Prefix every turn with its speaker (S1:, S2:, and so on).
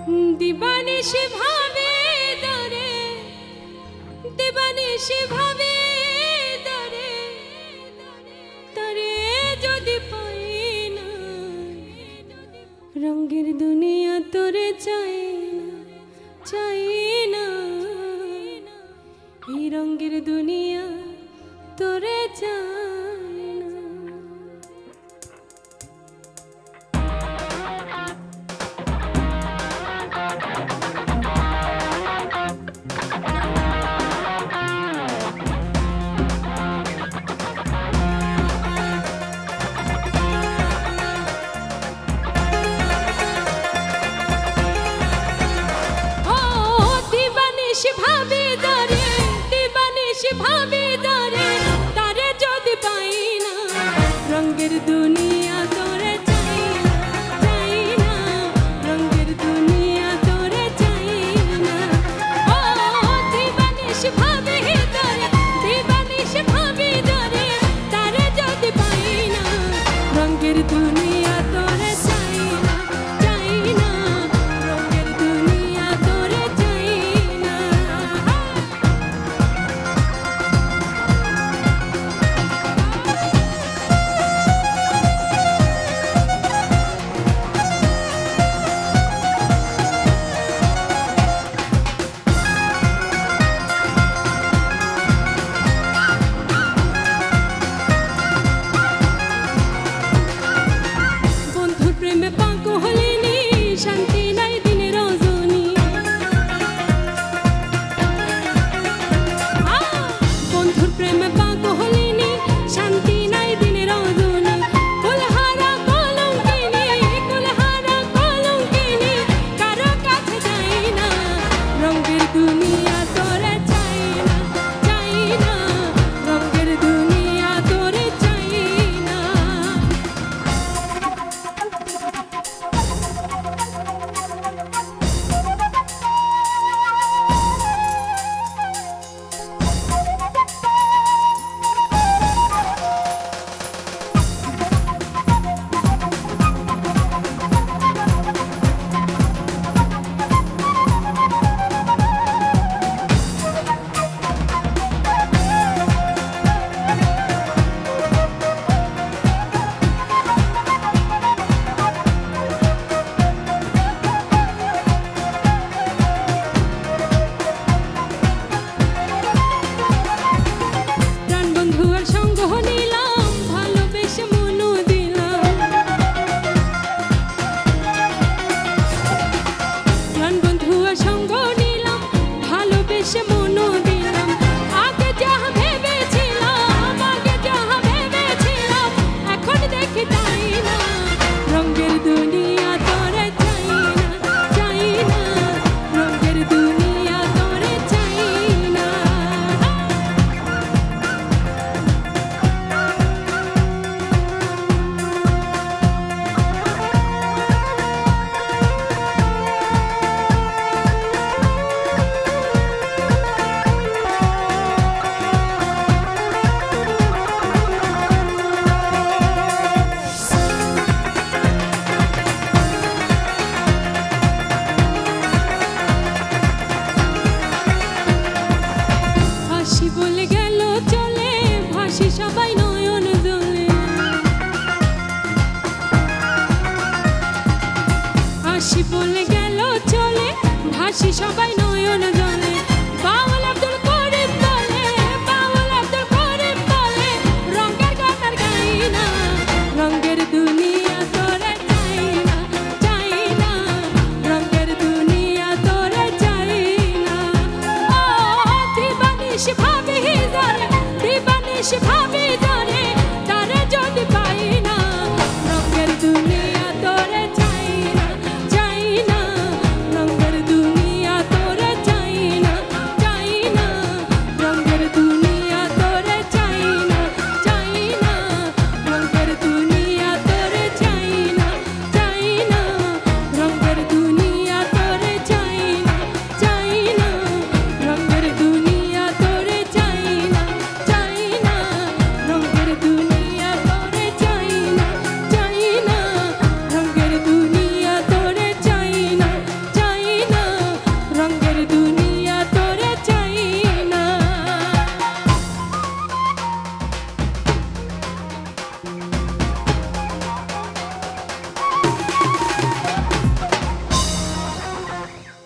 S1: দিবানিশি ভাবে দরে দিবানিশি ভাবে দরে তরে যদি পাই না রঙের দুনিয়া তোরে চাই না এই রঙের দুনিয়া তোরে চাই না। ভাবে দরে দিবানিশি ভাবে দরে তারে যদি পাই না রঙের দুনিয়া তোরে চাই না রঙের দুনিয়া তোরে চাই না। ও দিবানিশি ভাবে দরে দিবানিশি ভাবে দরে তারে যদি পাই না রঙের দুনিয়া তোরে চাই না রঙের দুনিয়া তোরে চাই না। প্রেমে পাক হলিনি শান্তি নাই দিনে রজনী বন্ধুর প্রেমে পাক হলিনি শান্তি নাই দিনে রজনী কুলহারা কলঙ্কিনী কারো কাছে যাই না রঙের দুনিয়া তোরে চাই না রঙের দুনিয়া তোরে চাই না। সবাই নয়ন জলে আসি বলে গেল চলে ভাসি সবাই নয়ন